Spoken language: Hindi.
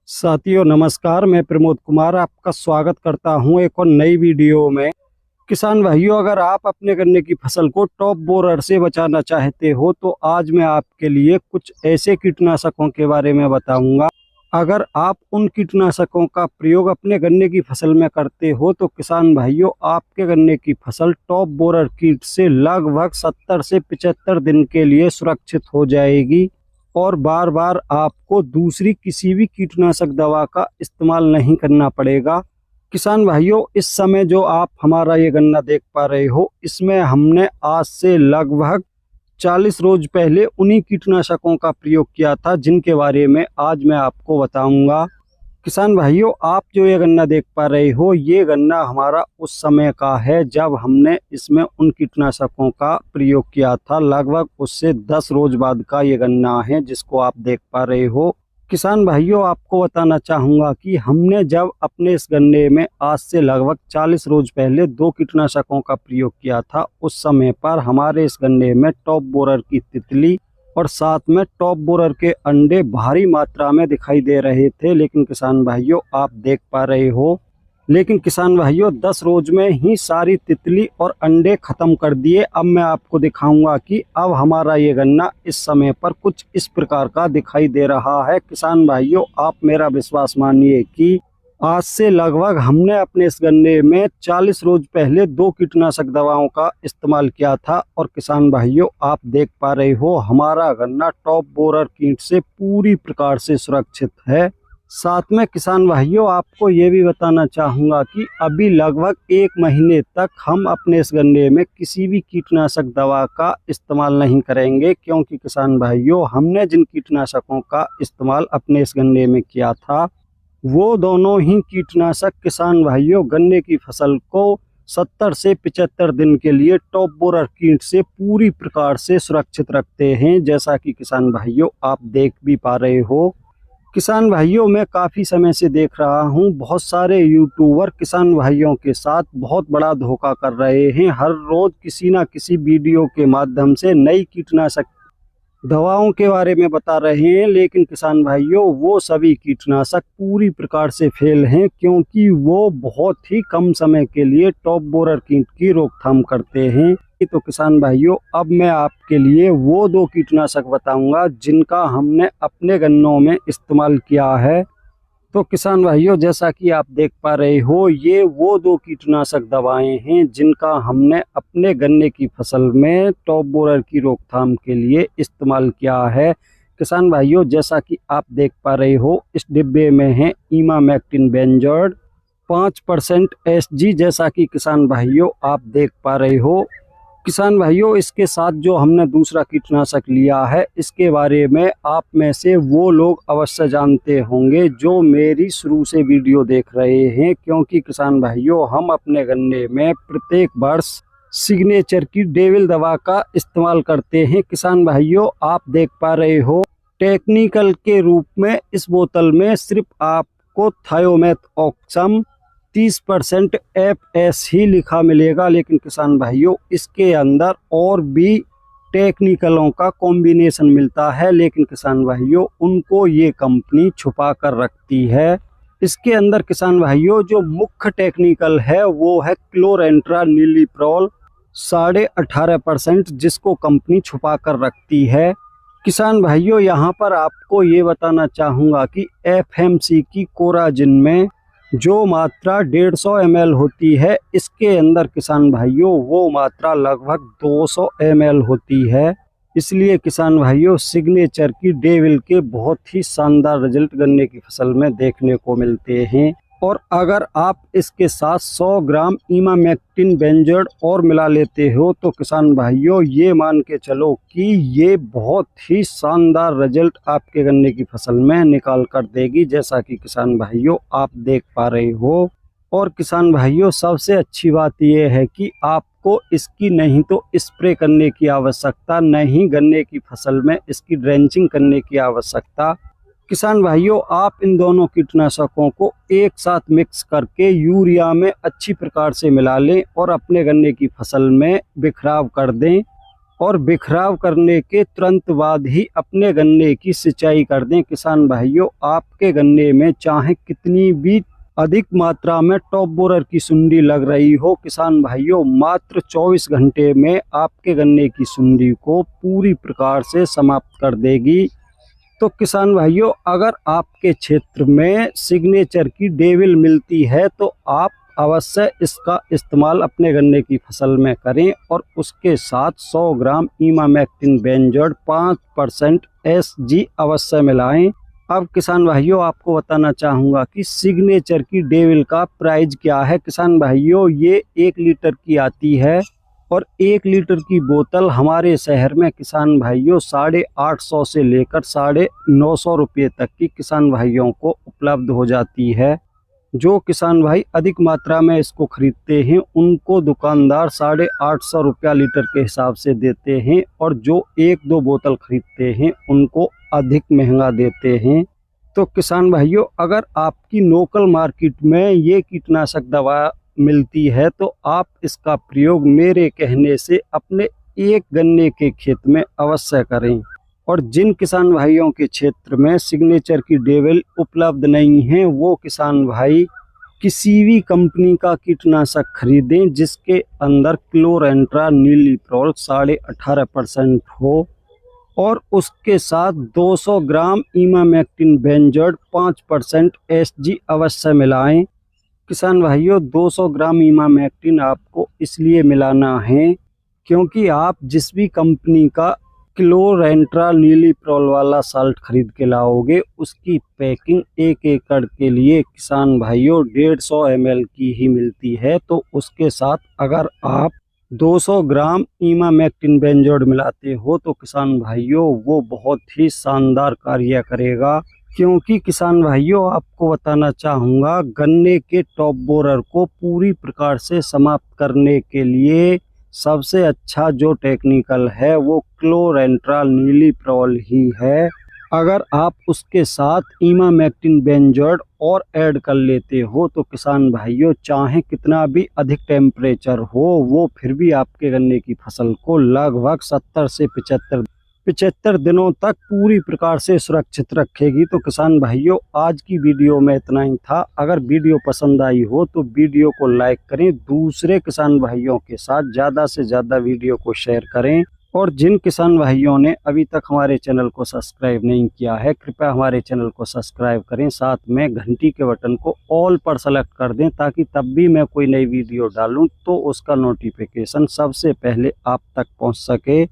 साथियों नमस्कार, मैं प्रमोद कुमार आपका स्वागत करता हूं एक और नई वीडियो में। किसान भाइयों, अगर आप अपने गन्ने की फसल को टॉप बोरर से बचाना चाहते हो तो आज मैं आपके लिए कुछ ऐसे कीटनाशकों के बारे में बताऊंगा। अगर आप उन कीटनाशकों का प्रयोग अपने गन्ने की फसल में करते हो तो किसान भाइयों, आपके गन्ने की फसल टॉप बोरर कीट से लगभग 70 से 75 दिन के लिए सुरक्षित हो जाएगी और बार बार आपको दूसरी किसी भी कीटनाशक दवा का इस्तेमाल नहीं करना पड़ेगा। किसान भाइयों, इस समय जो आप हमारा ये गन्ना देख पा रहे हो, इसमें हमने आज से लगभग 40 रोज पहले उन्हीं कीटनाशकों का प्रयोग किया था जिनके बारे में आज मैं आपको बताऊंगा। किसान भाइयों, आप जो ये गन्ना देख पा रहे हो, ये गन्ना हमारा उस समय का है जब हमने इसमें उन कीटनाशकों का प्रयोग किया था। लगभग उससे 10 रोज बाद का ये गन्ना है जिसको आप देख पा रहे हो। किसान भाइयों, आपको बताना चाहूँगा कि हमने जब अपने इस गन्ने में आज से लगभग 40 रोज पहले 2 कीटनाशकों का प्रयोग किया था, उस समय पर हमारे इस गन्ने में टॉप बोरर की तितली और साथ में टॉप बोरर के अंडे भारी मात्रा में दिखाई दे रहे थे। लेकिन किसान भाइयों, आप देख पा रहे हो, लेकिन किसान भाइयों 10 रोज में ही सारी तितली और अंडे खत्म कर दिए। अब मैं आपको दिखाऊंगा कि अब हमारा ये गन्ना इस समय पर कुछ इस प्रकार का दिखाई दे रहा है। किसान भाइयों, आप मेरा विश्वास मानिए कि आज से लगभग हमने अपने इस गन्ने में 40 रोज पहले 2 कीटनाशक दवाओं का इस्तेमाल किया था और किसान भाइयों, आप देख पा रहे हो, हमारा गन्ना टॉप बोरर कीट से पूरी प्रकार से सुरक्षित है। साथ में किसान भाइयों, आपको ये भी बताना चाहूँगा कि अभी लगभग 1 महीने तक हम अपने इस गन्ने में किसी भी कीटनाशक दवा का इस्तेमाल नहीं करेंगे, क्योंकि किसान भाइयों, हमने जिन कीटनाशकों का इस्तेमाल अपने इस गन्ने में किया था वो दोनों ही कीटनाशक किसान भाइयों गन्ने की फसल को 70 से 75 दिन के लिए टॉप बोरर कीट से पूरी प्रकार से सुरक्षित रखते हैं, जैसा कि किसान भाइयों आप देख भी पा रहे हो। किसान भाइयों, मैं काफ़ी समय से देख रहा हूं, बहुत सारे यूट्यूबर किसान भाइयों के साथ बहुत बड़ा धोखा कर रहे हैं। हर रोज़ किसी ना किसी वीडियो के माध्यम से नई कीटनाशक दवाओं के बारे में बता रहे हैं, लेकिन किसान भाइयों वो सभी कीटनाशक पूरी प्रकार से फेल हैं, क्योंकि वो बहुत ही कम समय के लिए टॉप बोरर कीट की रोकथाम करते हैं। तो किसान भाइयों, अब मैं आपके लिए वो 2 कीटनाशक बताऊंगा जिनका हमने अपने गन्नों में इस्तेमाल किया है। तो किसान भाइयों, जैसा कि आप देख पा रहे हो, ये वो 2 कीटनाशक दवाएं हैं जिनका हमने अपने गन्ने की फसल में टॉप बोरर की रोकथाम के लिए इस्तेमाल किया है। किसान भाइयों, जैसा कि आप देख पा रहे हो, इस डिब्बे में है इमामेक्टिन बेंजोएट 5% SG, जैसा कि किसान भाइयों आप देख पा रहे हो। किसान भाइयों, इसके साथ जो हमने दूसरा कीटनाशक लिया है, इसके बारे में आप में से वो लोग अवश्य जानते होंगे जो मेरी शुरू से वीडियो देख रहे हैं, क्योंकि किसान भाइयों हम अपने गन्ने में प्रत्येक वर्ष सिग्नेचर की डेविल दवा का इस्तेमाल करते हैं। किसान भाइयों, आप देख पा रहे हो, टेक्निकल के रूप में इस बोतल में सिर्फ आपको थायोमेथोक्सम 30% FS ही लिखा मिलेगा, लेकिन किसान भाइयों इसके अंदर और भी टेक्निकलों का कॉम्बिनेशन मिलता है, लेकिन किसान भाइयों उनको ये कंपनी छुपा कर रखती है। इसके अंदर किसान भाइयों जो मुख्य टेक्निकल है वो है क्लोरेंट्रानिलिप्रोल 18.5%, जिसको कंपनी छुपा कर रखती है। किसान भाइयों, यहाँ पर आपको ये बताना चाहूँगा कि FMC की कोराजिन में जो मात्रा 150 ml होती है, इसके अंदर किसान भाइयों वो मात्रा लगभग 200 ml होती है। इसलिए किसान भाइयों सिग्नेचर की डेविल के बहुत ही शानदार रिजल्ट गन्ने की फसल में देखने को मिलते हैं। और अगर आप इसके साथ 100 ग्राम इमामेक्टिन बेंजोएट और मिला लेते हो तो किसान भाइयों ये मान के चलो कि ये बहुत ही शानदार रिजल्ट आपके गन्ने की फसल में निकाल कर देगी, जैसा कि किसान भाइयों आप देख पा रहे हो। और किसान भाइयों सबसे अच्छी बात यह है कि आपको इसकी नहीं तो स्प्रे करने की आवश्यकता, नहीं गन्ने की फसल में इसकी ड्रेंचिंग करने की आवश्यकता। किसान भाइयों, आप इन दोनों कीटनाशकों को एक साथ मिक्स करके यूरिया में अच्छी प्रकार से मिला लें और अपने गन्ने की फसल में बिखराव कर दें। और बिखराव करने के तुरंत बाद ही अपने गन्ने की सिंचाई कर दें। किसान भाइयों, आपके गन्ने में चाहे कितनी भी अधिक मात्रा में टॉप बोरर की सुंडी लग रही हो, किसान भाइयों मात्र 24 घंटे में आपके गन्ने की सुंडी को पूरी प्रकार से समाप्त कर देगी। तो किसान भाइयों, अगर आपके क्षेत्र में सिग्नेचर की डेविल मिलती है तो आप अवश्य इसका इस्तेमाल अपने गन्ने की फसल में करें और उसके साथ 100 ग्राम इमामेक्टिन बेंजोएट 5% SG अवश्य मिलाएं। अब किसान भाइयों, आपको बताना चाहूँगा कि सिग्नेचर की डेविल का प्राइस क्या है। किसान भाइयों, ये 1 लीटर की आती है और 1 लीटर की बोतल हमारे शहर में किसान भाइयों 850 से लेकर 950 रुपये तक की किसान भाइयों को उपलब्ध हो जाती है। जो किसान भाई अधिक मात्रा में इसको खरीदते हैं उनको दुकानदार 850 रुपया लीटर के हिसाब से देते हैं और जो 1-2 बोतल खरीदते हैं उनको अधिक महंगा देते हैं। तो किसान भाइयों, अगर आपकी लोकल मार्केट में ये कीटनाशक दवा मिलती है तो आप इसका प्रयोग मेरे कहने से अपने एक गन्ने के खेत में अवश्य करें। और जिन किसान भाइयों के क्षेत्र में सिग्नेचर की डेविल उपलब्ध नहीं है, वो किसान भाई किसी भी कंपनी का कीटनाशक खरीदें जिसके अंदर क्लोरेंट्रा नीलीप्रोल 18.5% हो और उसके साथ 200 ग्राम इमामेक्टिन बेंजोएट 5% SG अवश्य मिलाएं। किसान भाइयों, 200 ग्राम इमामेक्टिन आपको इसलिए मिलाना है क्योंकि आप जिस भी कंपनी का क्लोरेंट्रा नीलीप्रोल वाला साल्ट खरीद के लाओगे उसकी पैकिंग 1 एकड़ के लिए किसान भाइयों 150 ml की ही मिलती है। तो उसके साथ अगर आप 200 ग्राम इमामेक्टिन बेंजोएट मिलाते हो तो किसान भाइयों वो बहुत ही शानदार कार्य करेगा। क्योंकि किसान भाइयों, आपको बताना चाहूँगा, गन्ने के टॉप बोरर को पूरी प्रकार से समाप्त करने के लिए सबसे अच्छा जो टेक्निकल है वो क्लोरेंट्रा नीलीप्रोल ही है। अगर आप उसके साथ इमामेक्टिन बेंजोएट और ऐड कर लेते हो तो किसान भाइयों चाहे कितना भी अधिक टेम्परेचर हो वो फिर भी आपके गन्ने की फसल को लगभग 70 से 75 दिनों तक पूरी प्रकार से सुरक्षित रखेगी। तो किसान भाइयों, आज की वीडियो में इतना ही था। अगर वीडियो पसंद आई हो तो वीडियो को लाइक करें, दूसरे किसान भाइयों के साथ ज़्यादा से ज़्यादा वीडियो को शेयर करें और जिन किसान भाइयों ने अभी तक हमारे चैनल को सब्सक्राइब नहीं किया है कृपया हमारे चैनल को सब्सक्राइब करें, साथ में घंटी के बटन को ऑल पर सेलेक्ट कर दें ताकि तब भी मैं कोई नई वीडियो डालूं तो उसका नोटिफिकेशन सबसे पहले आप तक पहुंच सके।